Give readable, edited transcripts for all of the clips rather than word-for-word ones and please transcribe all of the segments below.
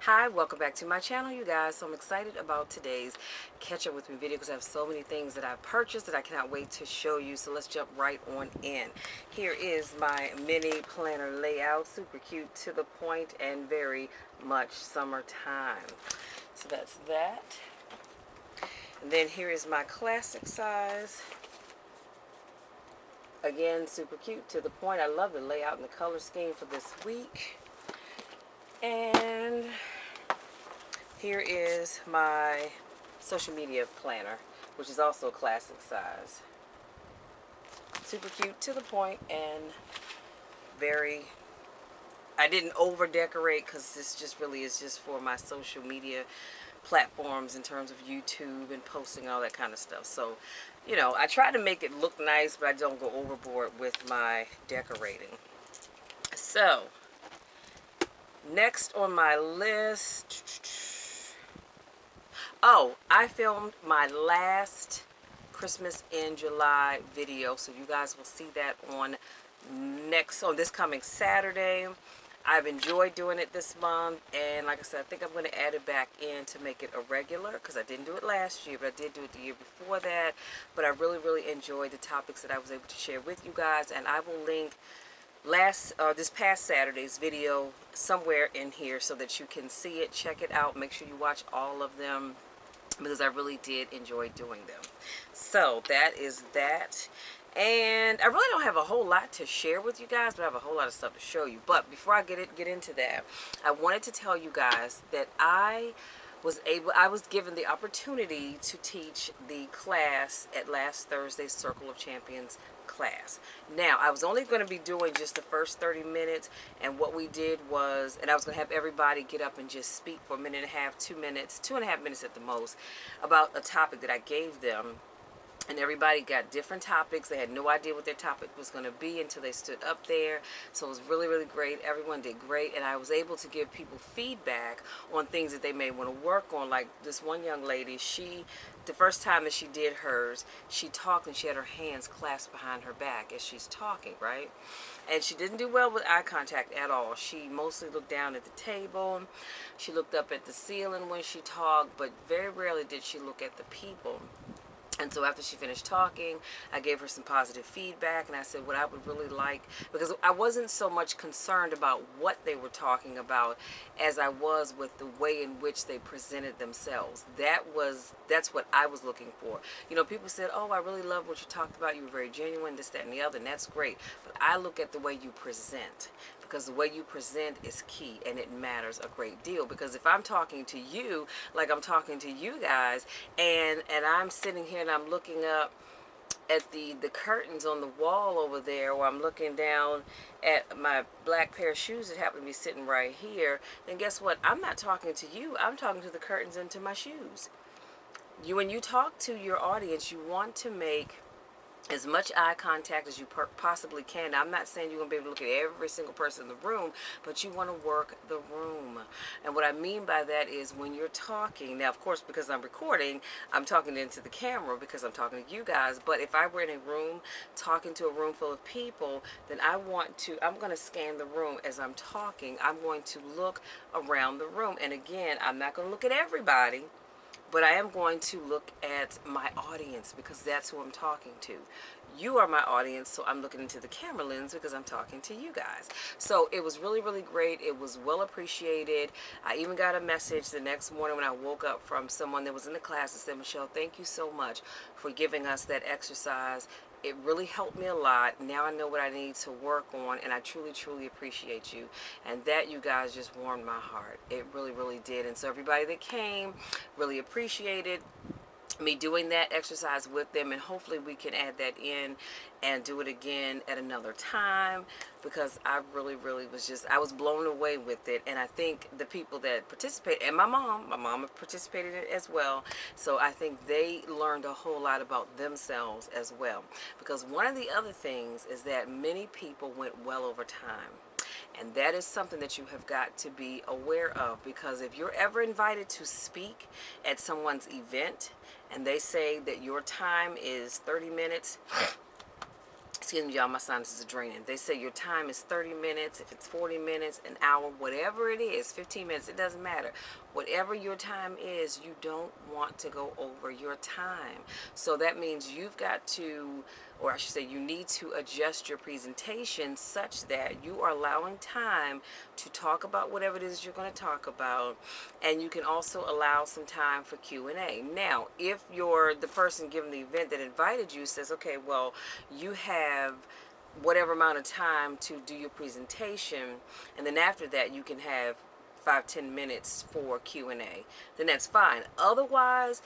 Hi, welcome back to my channel, you guys. So I'm excited about today's catch up with me video because I have so many things that I've purchased that I cannot wait to show you. So let's jump right on in. Here is my mini planner layout, super cute, to the point, and very much summertime. So that's that. And then here is my classic size. Again, super cute, to the point. I love the layout and the color scheme for this week. And here is my social media planner, which is also a classic size. Super cute, to the point, and very, I didn't over decorate because this just really is just for my social media platforms in terms of YouTube and posting all that kind of stuff. So, you know, I try to make it look nice, but I don't go overboard with my decorating. So, next on my list, oh, I filmed my last Christmas in July video, so you guys will see that on this coming Saturday. I've enjoyed doing it this month, and like I said, I think I'm going to add it back in to make it a regular, because I didn't do it last year, but I did do it the year before that. But I really enjoyed the topics that I was able to share with you guys, and I will link this past Saturday's video somewhere in here so that you can see it, check it out, make sure you watch all of them, because I really did enjoy doing them. So that is that. And I really don't have a whole lot to share with you guys, but I have a whole lot of stuff to show you. But before I get into that, I wanted to tell you guys that I was given the opportunity to teach the class at last Thursday's Circle of Champions class. Now, I was only going to be doing just the first 30 minutes, and what we did was, and I was going to have everybody get up and just speak for a minute and a half, 2 minutes, 2.5 minutes at the most, about a topic that I gave them. And everybody got different topics. They had no idea what their topic was going to be until they stood up there. So it was really great. Everyone did great. And I was able to give people feedback on things that they may want to work on. Like this one young lady, the first time that she did hers, she talked and she had her hands clasped behind her back as she's talking, right? And she didn't do well with eye contact at all. She mostly looked down at the table. She looked up at the ceiling when she talked, but very rarely did she look at the people. And so after she finished talking, I gave her some positive feedback, and I said what I would really like, because I wasn't so much concerned about what they were talking about as I was with the way in which they presented themselves. That's what I was looking for. You know, people said, oh, I really love what you talked about. You were very genuine, this, that, and the other, and that's great. But I look at the way you present, because the way you present is key, and it matters a great deal. Because if I'm talking to you like I'm talking to you guys, and I'm sitting here and I'm looking up at the curtains on the wall over there, or I'm looking down at my black pair of shoes that happen to be sitting right here, then guess what? I'm not talking to you. I'm talking to the curtains and to my shoes. When you talk to your audience, you want to make as much eye contact as you possibly can. Now, I'm not saying you're going to be able to look at every single person in the room, but you want to work the room. And what I mean by that is when you're talking, now, of course, because I'm recording, I'm talking into the camera because I'm talking to you guys. But if I were in a room talking to a room full of people, then I'm going to scan the room as I'm talking. I'm going to look around the room. And again, I'm not going to look at everybody, but I am going to look at my audience because that's who I'm talking to. You are my audience, so I'm looking into the camera lens because I'm talking to you guys. So it was really great. It was well appreciated. I even got a message the next morning when I woke up from someone that was in the class that said, Michelle, thank you so much for giving us that exercise. It really helped me a lot. Now I know what I need to work on, and I truly appreciate you. And that, you guys, just warmed my heart. It really did. And so everybody that came really appreciated me doing that exercise with them, and hopefully we can add that in and do it again at another time, because I really I was blown away with it. And I think the people that participate, and my mom participated in it as well, so I think they learned a whole lot about themselves as well. Because one of the other things is that many people went well over time. And that is something that you have got to be aware of, because if you're ever invited to speak at someone's event and they say that your time is 30 minutes, excuse me, y'all, my sinuses are draining. They say your time is 30 minutes, if it's 40 minutes, an hour, whatever it is, 15 minutes, it doesn't matter. Whatever your time is, you don't want to go over your time. So that means you've got to, or I should say, you need to adjust your presentation such that you are allowing time to talk about whatever it is you're going to talk about, and you can also allow some time for Q&A. Now, if you're the person giving the event that invited you says, okay, well, you have whatever amount of time to do your presentation, and then after that you can have 5-10 minutes for Q&A, then that's fine. Otherwise,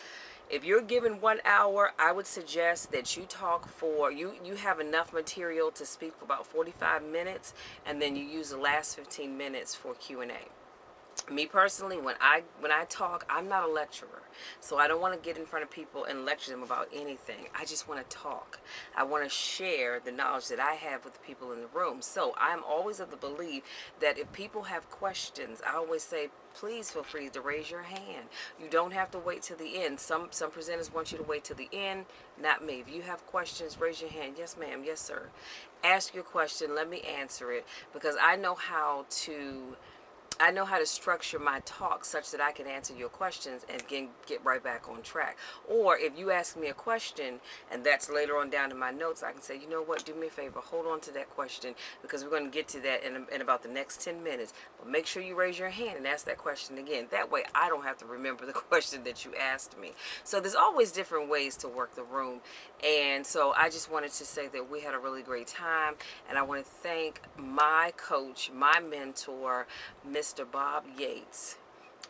if you're given 1 hour, I would suggest that you talk for, you have enough material to speak for about 45 minutes, and then you use the last 15 minutes for Q&A. Me personally, when I talk, I'm not a lecturer, so I don't want to get in front of people and lecture them about anything. I just want to talk. I want to share the knowledge that I have with the people in the room. So I'm always of the belief that if people have questions, I always say, please feel free to raise your hand. You don't have to wait till the end. Some presenters want you to wait till the end. Not me. If you have questions, raise your hand. Yes, ma'am. Yes, sir. Ask your question. Let me answer it, because I know how to structure my talk such that I can answer your questions and get right back on track. Or if you ask me a question and that's later on down in my notes, I can say, you know what, do me a favor, hold on to that question, because we're going to get to that in about the next 10 minutes. But make sure you raise your hand and ask that question again. That way I don't have to remember the question that you asked me. So there's always different ways to work the room. And so I just wanted to say that we had a really great time, and I want to thank my coach, my mentor, Mr. Bob Yates,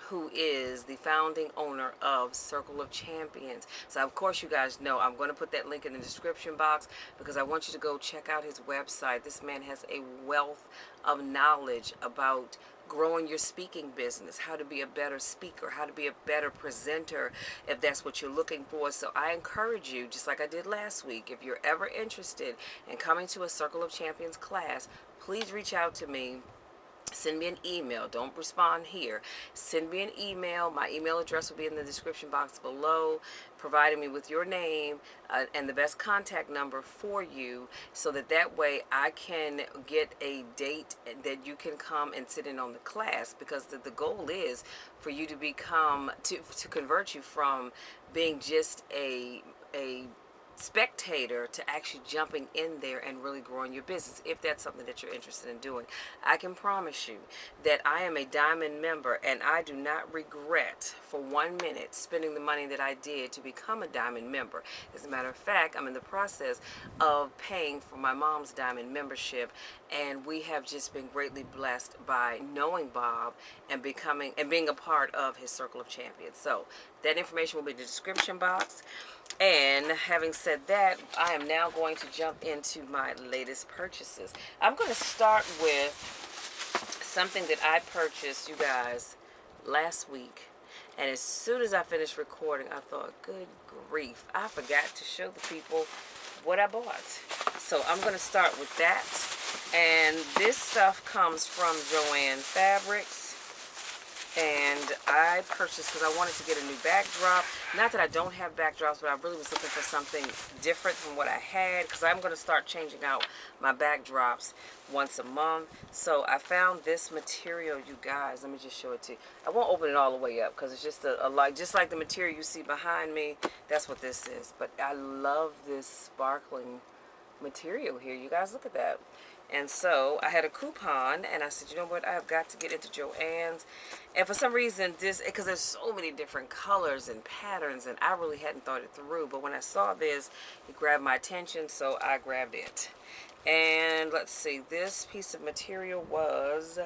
who is the founding owner of Circle of Champions. So of course you guys know I'm going to put that link in the description box, because I want you to go check out his website. This man has a wealth of knowledge about growing your speaking business, how to be a better speaker, how to be a better presenter, if that's what you're looking for. So I encourage you, just like I did last week, if you're ever interested in coming to a Circle of Champions class, please reach out to me. Send me an email. Don't respond here. Send me an email. My email address will be in the description box below, providing me with your name and the best contact number for you, so that way I can get a date that you can come and sit in on the class, because the goal is for you to become, to convert you from being just a spectator to actually jumping in there and really growing your business, if that's something that you're interested in doing. I can promise you that I am a diamond member, and I do not regret for 1 minute spending the money that I did to become a diamond member. As a matter of fact, I'm in the process of paying for my mom's diamond membership, and we have just been greatly blessed by knowing Bob and being a part of his Circle of Champions. So that information will be in the description box. And having said that, I am now going to jump into my latest purchases. I'm going to start with something that I purchased, you guys, last week. And as soon as I finished recording, I thought, good grief, I forgot to show the people what I bought. So I'm going to start with that. And this stuff comes from Joann Fabrics. And I purchased because I wanted to get a new backdrop. Not that I don't have backdrops, but I really was looking for something different from what I had, because I'm going to start changing out my backdrops once a month. So I found this material, you guys. Let me just show it to you. I won't open it all the way up because it's just a like, just like the material you see behind me. That's what this is. But I love this sparkling material here. You guys, look at that. And so I had a coupon, and I said, you know what, I have got to get into Joann's. And for some reason, because there's so many different colors and patterns, and I really hadn't thought it through. But when I saw this, it grabbed my attention, so I grabbed it. And let's see, this piece of material was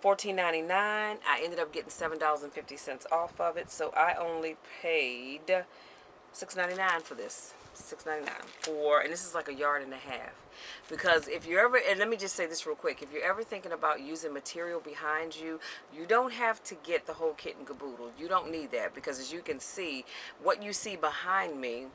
$14.99. I ended up getting $7.50 off of it, so I only paid $6.99 for this. $6.99 for, and this is like 1.5 yards. Because if you're ever, and let me just say this real quick, if you're ever thinking about using material behind you, you don't have to get the whole kit and caboodle. You don't need that, because as you can see, what you see behind me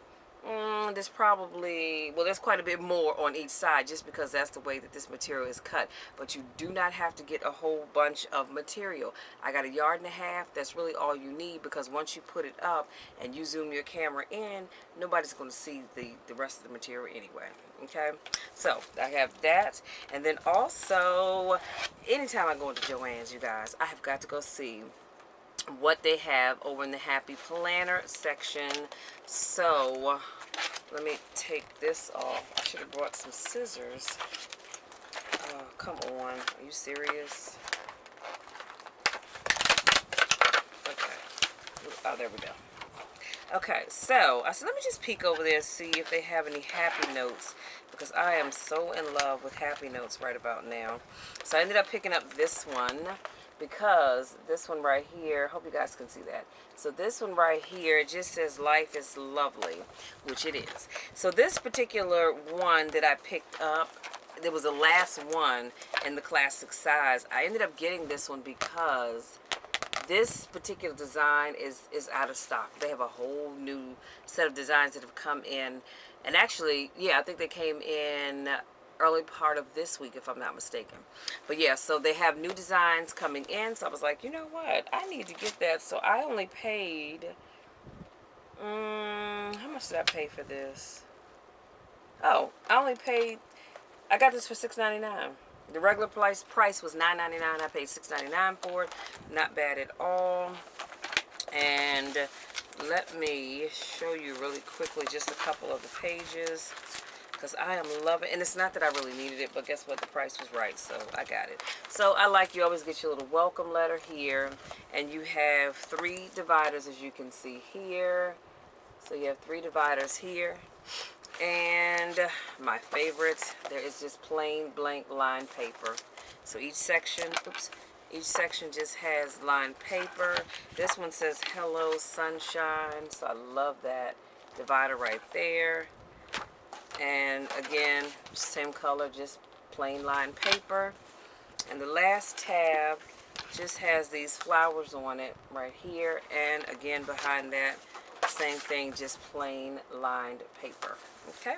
There's probably, well, there's quite a bit more on each side just because that's the way that this material is cut. But you do not have to get a whole bunch of material. I got 1.5 yards. That's really all you need, because once you put it up and you zoom your camera in, nobody's going to see the rest of the material anyway. Okay, so I have that. And then also, anytime I go into Joann's, you guys, I have got to go see what they have over in the Happy Planner section. So let me take this off. I should have brought some scissors. Come on, are you serious? Okay. Oh, there we go. Okay, so I said, let me just peek over there and see if they have any Happy Notes, because I am so in love with Happy Notes right about now. So I ended up picking up this one, because this one right here, hope you guys can see that. So this one right here, it just says life is lovely, which it is. So this particular one that I picked up, it was the last one in the classic size. I ended up getting this one because this particular design is out of stock. They have a whole new set of designs that have come in. And actually, yeah, I think they came in early part of this week, if I'm not mistaken. But yeah, so they have new designs coming in. So I was like, you know what? I need to get that. So I only paid, how much did I pay for this? Oh, I got this for $6.99. The regular price was $9.99. I paid $6.99 for it. Not bad at all. And let me show you really quickly just a couple of the pages, because I am loving it. And it's not that I really needed it, but guess what? The price was right, so I got it. So you always get your little welcome letter here. And you have 3 dividers, as you can see here. So you have 3 dividers here. And my favorite, there is just plain blank lined paper. So each section just has lined paper. This one says hello sunshine, so I love that divider right there. And again, same color, just plain lined paper. And the last tab just has these flowers on it right here, and again behind that, same thing, just plain lined paper. Okay,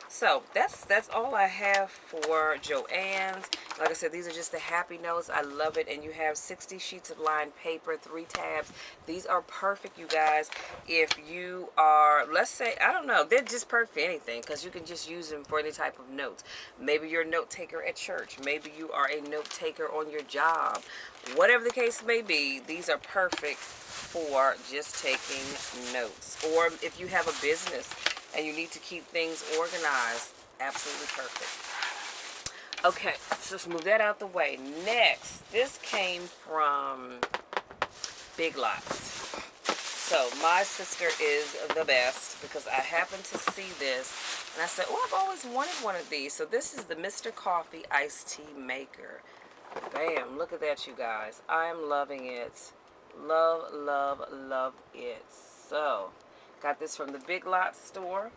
so that's all I have for Joann's. Like I said, these are just the Happy Notes. I love it. And you have 60 sheets of lined paper, 3 tabs. These are perfect, you guys, if you are, let's say, I don't know, they're just perfect for anything, because you can just use them for any type of notes. Maybe you're a note taker at church. Maybe you are a note taker on your job. Whatever the case may be, these are perfect for just taking notes. Or if you have a business and you need to keep things organized, absolutely perfect. Okay, so let's move that out the way. Next, this came from Big Lots. So my sister is the best, because I happened to see this and I said, oh, I've always wanted one of these. So this is the Mr. Coffee Iced Tea Maker. Bam, look at that, you guys. I am loving it. Love, love, love it. So got this from the Big Lots store,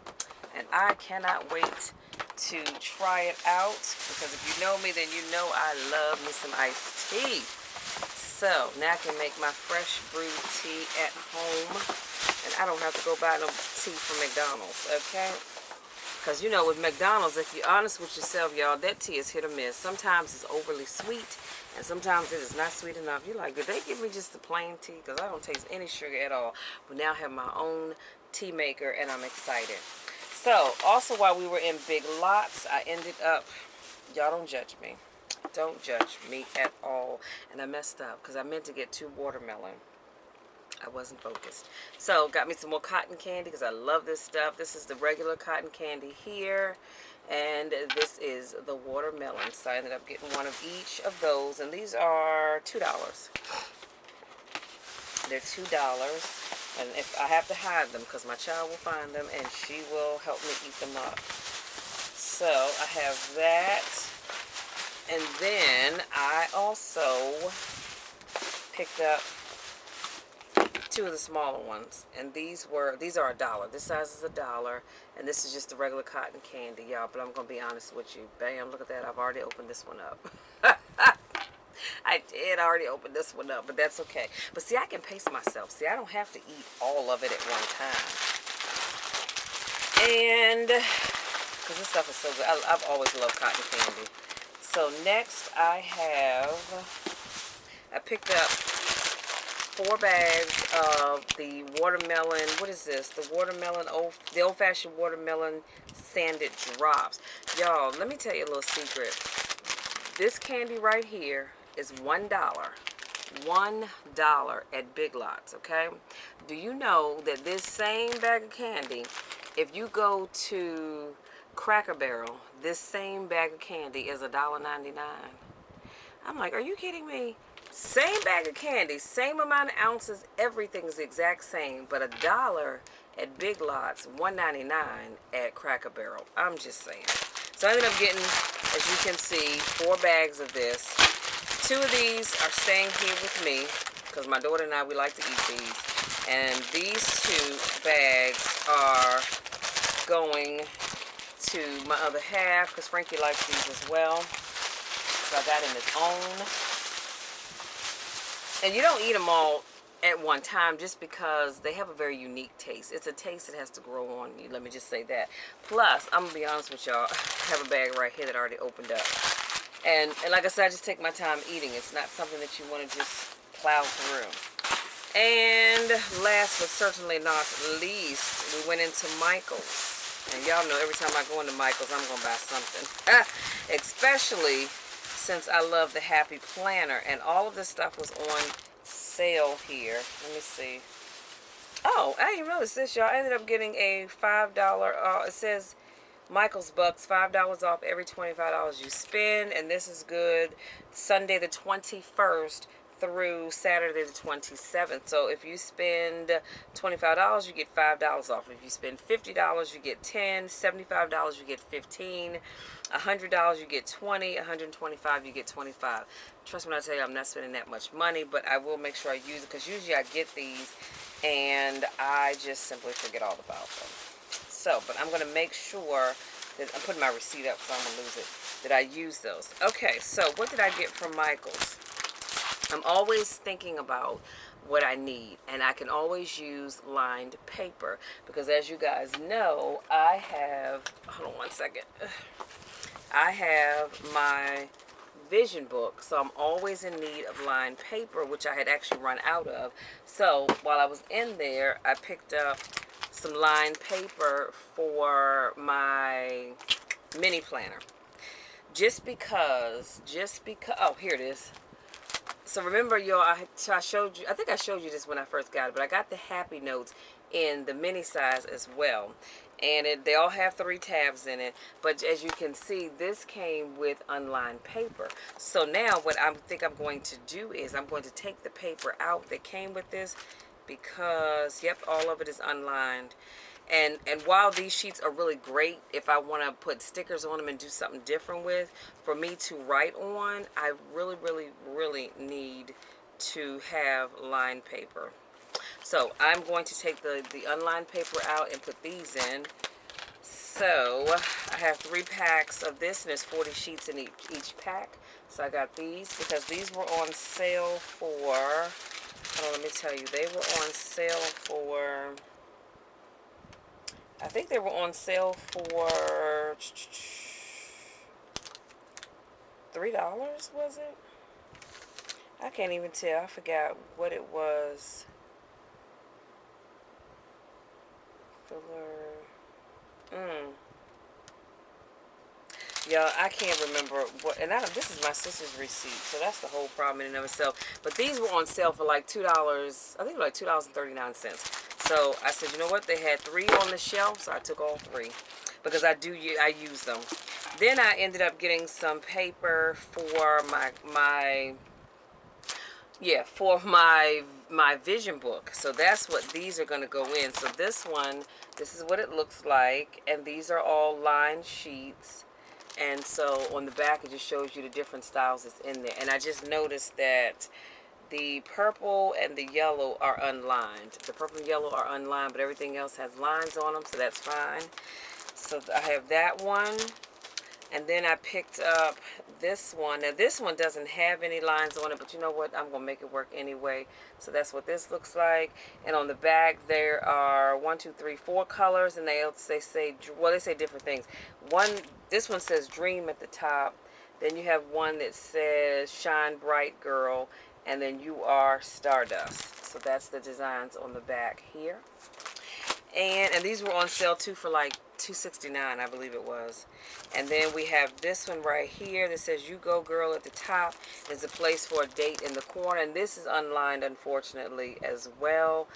and I cannot wait to try it out, because if you know me, then you know I love me some iced tea. So now I can make my fresh brewed tea at home, and I don't have to go buy no tea from McDonald's, okay? Because, you know, with McDonald's, if you're honest with yourself, y'all, that tea is hit or miss. Sometimes it's overly sweet, and sometimes it is not sweet enough. You're like, did they give me just the plain tea? Because I don't taste any sugar at all. But now I have my own tea maker, and I'm excited. So, also while we were in Big Lots, I ended up, y'all don't judge me. Don't judge me at all. And I messed up, because I meant to get 2 watermelon. I wasn't focused. So, got me some more cotton candy, because I love this stuff. This is the regular cotton candy here, and this is the watermelon. So I ended up getting one of each of those, and these are $2. They're $2. And if I have to hide them, because my child will find them and she will help me eat them up. So I have that. And then I also picked up 2 of the smaller ones. And these are $1. This size is $1. And this is just the regular cotton candy, y'all. But I'm going to be honest with you. Bam, look at that. I've already opened this one up. I did already open this one up, but that's okay. But see, I can pace myself. See, I don't have to eat all of it at one time. And because this stuff is so good. I've always loved cotton candy. So next I picked up 4 bags of the watermelon. What is this? The old-fashioned watermelon sanded drops. Y'all, let me tell you a little secret. This candy right here is $1. $1 at Big Lots, okay? Do you know that this same bag of candy, if you go to Cracker Barrel, this same bag of candy is $1.99. I'm like, are you kidding me? Same bag of candy, same amount of ounces, everything's the exact same, but $1 at Big Lots, $1.99 at Cracker Barrel. I'm just saying. So I ended up getting, as you can see, 4 bags of this. 2 of these are staying here with me because my daughter and I, we like to eat these. And these 2 bags are going to my other half because Frankie likes these as well. So I got him his own. And you don't eat them all at one time just because they have a very unique taste. It's a taste that has to grow on you. Let me just say that. Plus, I'm going to be honest with y'all. I have a bag right here that already opened up. And like I said, I just take my time eating. It's not something that you want to just plow through. And last but certainly not least, we went into Michael's. And y'all know every time I go into Michael's, I'm going to buy something. Especially since I love the Happy Planner. And all of this stuff was on sale here. Let me see. Oh, I didn't notice this, y'all. I ended up getting a $5, it says Michael's Bucks, $5 off every $25 you spend. And this is good Sunday the 21st through Saturday the 27th. So if you spend $25, you get $5 off. If you spend $50, you get $10, $75, you get $15, $100, you get $20, $125, you get $25. Trust me when I tell you, I'm not spending that much money, but I will make sure I use it because usually I get these and I just simply forget all about them. So, but I'm going to make sure that I'm putting my receipt up so I'm going to lose it, that I use those. Okay, so what did I get from Michael's? I'm always thinking about what I need, and I can always use lined paper because as you guys know, I have, hold on one second, I have my vision book, so I'm always in need of lined paper, which I had actually run out of. So while I was in there, I picked up some lined paper for my mini planner. Just because, oh, here it is. So remember, y'all, I showed you, I think I showed you this when I first got it, but I got the Happy Notes in the mini size as well. And they all have 3 tabs in it. But as you can see, this came with unlined paper. So now what I think I'm going to do is I'm going to take the paper out that came with this because, yep, all of it is unlined. And while these sheets are really great, if I want to put stickers on them and do something different with, for me to write on, I really, really, really need to have lined paper. So I'm going to take the unlined paper out and put these in. So I have 3 packs of this, and there's 40 sheets in each pack. So I got these because these were on sale for, hold on, let me tell you, they were on sale for, I think they were on sale for $3, was it? I can't even tell. I forgot what it was. Filler. Y'all, I can't remember what, and this is my sister's receipt, so that's the whole problem in and of itself. But these were on sale for like $2, I think like $2.39. So I said, you know what? They had 3 on the shelf, so I took all 3 because I use them. Then I ended up getting some paper for my vision book. So that's what these are going to go in. So this is what it looks like, and these are all lined sheets. And so on the back, it just shows you the different styles that's in there. And I just noticed that the purple and the yellow are unlined. The purple and yellow are unlined, but everything else has lines on them, so that's fine. So I have that one. And then I picked up this one. Now this one doesn't have any lines on it, but you know what? I'm going to make it work anyway. So that's what this looks like. And on the back there are 1, 2, 3, 4 colors, and they say, well, they say different things. This one says dream at the top. Then you have one that says shine bright girl, and then you are stardust. So that's the designs on the back here. And these were on sale too for like $2.69, I believe it was. And then we have this one right here that says you go girl at the top. There's a place for a date in the corner, and this is unlined unfortunately as well,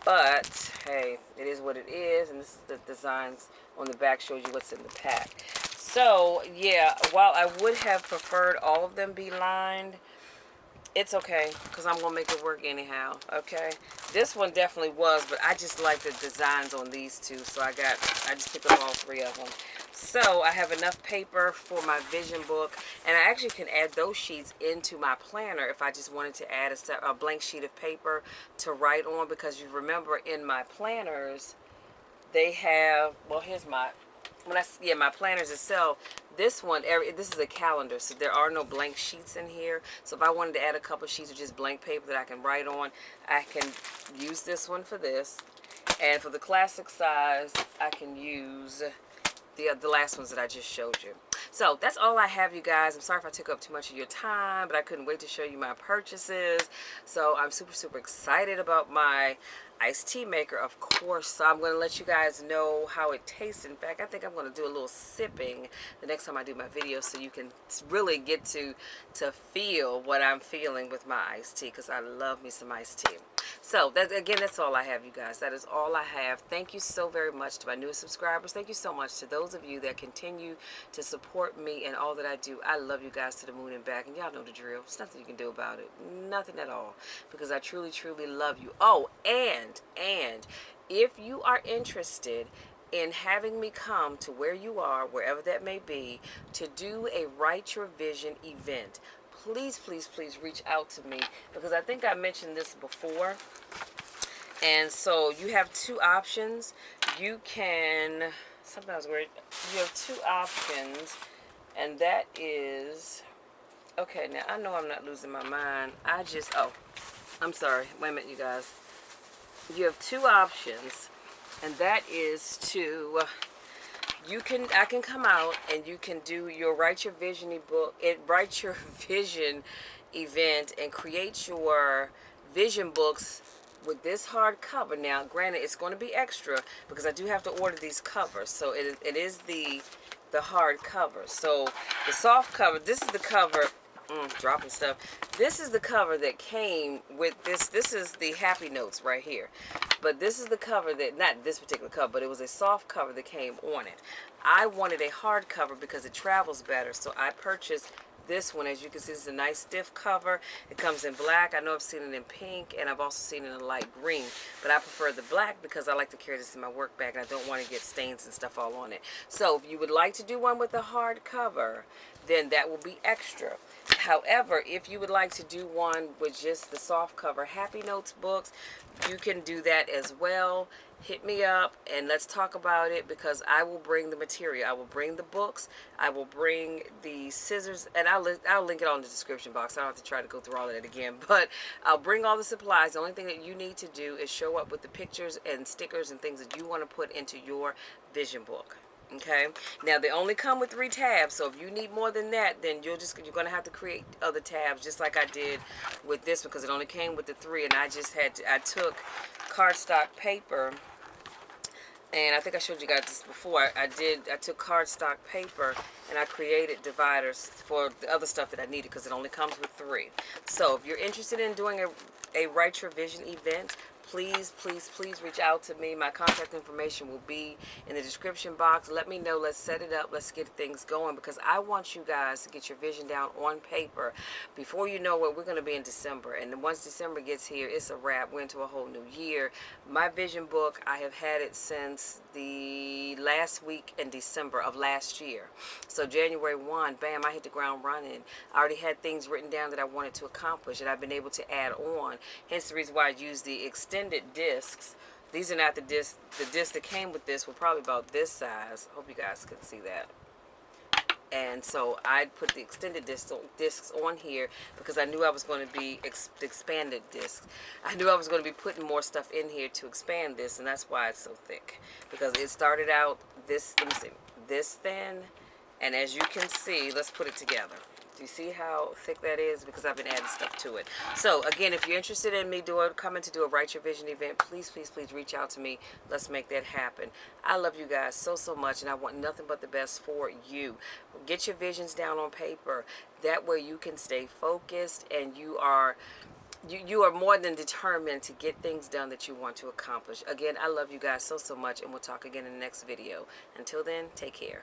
but hey, it is what it is. And this is the designs on the back, shows you what's in the pack. So yeah, while I would have preferred all of them be lined, it's okay, because I'm going to make it work anyhow, okay? This one definitely was, but I just like the designs on these two, so I just picked up all 3 of them. So I have enough paper for my vision book, and I actually can add those sheets into my planner if I just wanted to add a blank sheet of paper to write on, because you remember in my planners, they have, well, here's my planners itself. This one, this is a calendar, so there are no blank sheets in here. So if I wanted to add a couple sheets of just blank paper that I can write on, I can use this one for this. And for the classic size, I can use the last ones that I just showed you. So that's all I have, you guys. I'm sorry if I took up too much of your time, but I couldn't wait to show you my purchases. So I'm super, super excited about my iced tea maker, of course. So I'm going to let you guys know how it tastes. In fact, I think I'm going to do a little sipping the next time I do my video, so you can really get to feel what I'm feeling with my iced tea, because I love me some iced tea. So that's all I have, you guys. That is all I have. Thank you so very much to my newest subscribers. Thank you so much to those of you that continue to support me and all that I do. I love you guys to the moon and back, and y'all know the drill. There's nothing you can do about it. Nothing at all, because I truly, truly love you. Oh, and if you are interested in having me come to where you are, wherever that may be, to do a Write Your Vision event, please, please, please reach out to me, because I think I mentioned this before. And so you have 2 options. You can, sometimes you have 2 options, and that is, okay, now I know I'm not losing my mind. I'm sorry. Wait a minute, you guys. You have 2 options, and that is to, I can come out and you can do your Write Your Vision Write Your Vision event and create your vision books with this hard cover. Now, granted, it's going to be extra because I do have to order these covers. So it is the hard cover. So the soft cover, this is the cover. Dropping stuff. This is the cover that came with this. This is the Happy Notes right here. But this is the cover that, not this particular cover, but it was a soft cover that came on it. I wanted a hard cover because it travels better. So I purchased this one. As you can see, it's a nice stiff cover. It comes in black. I know I've seen it in pink, and I've also seen it in light green. But I prefer the black because I like to carry this in my work bag, and I don't want to get stains and stuff all on it. So if you would like to do one with a hard cover, then that will be extra. However, if you would like to do one with just the soft cover Happy Notes books, you can do that as well. Hit me up and let's talk about it, because I will bring the material. I will bring the books. I will bring the scissors, and I'll link it on the description box. I don't have to try to go through all of that again, but I'll bring all the supplies. The only thing that you need to do is show up with the pictures and stickers and things that you want to put into your vision book. Okay, now they only come with 3 tabs, so if you need more than that, then you're going to have to create other tabs, just like I did with this, because it only came with the 3, and I took cardstock paper, and I think I showed you guys this before. I took cardstock paper and I created dividers for the other stuff that I needed, because it only comes with 3. So if you're interested in doing a Write Your Vision event, please, please, please reach out to me. My contact information will be in the description box. Let me know. Let's set it up. Let's get things going, because I want you guys to get your vision down on paper. Before you know it, we're going to be in December. And then once December gets here, it's a wrap. We're into a whole new year. My vision book, I have had it since the last week in December of last year. So January 1, bam, I hit the ground running. I already had things written down that I wanted to accomplish, and I've been able to add on. Hence the reason why I use the extended discs. These are not the discs. The discs that came with this were probably about this size. Hope you guys can see that. And so I put the extended discs on here because I knew I was going to be expanded discs. I knew I was going to be putting more stuff in here to expand this, and that's why it's so thick. Because it started out this, let me see, this thin, and as you can see, let's put it together. Do you see how thick that is? Because I've been adding stuff to it. So again, if you're interested in me coming to do a Write Your Vision event, please, please, please reach out to me. Let's make that happen. I love you guys so, so much, and I want nothing but the best for you. Get your visions down on paper. That way you can stay focused, and you are more than determined to get things done that you want to accomplish. Again, I love you guys so, so much, and we'll talk again in the next video. Until then, take care.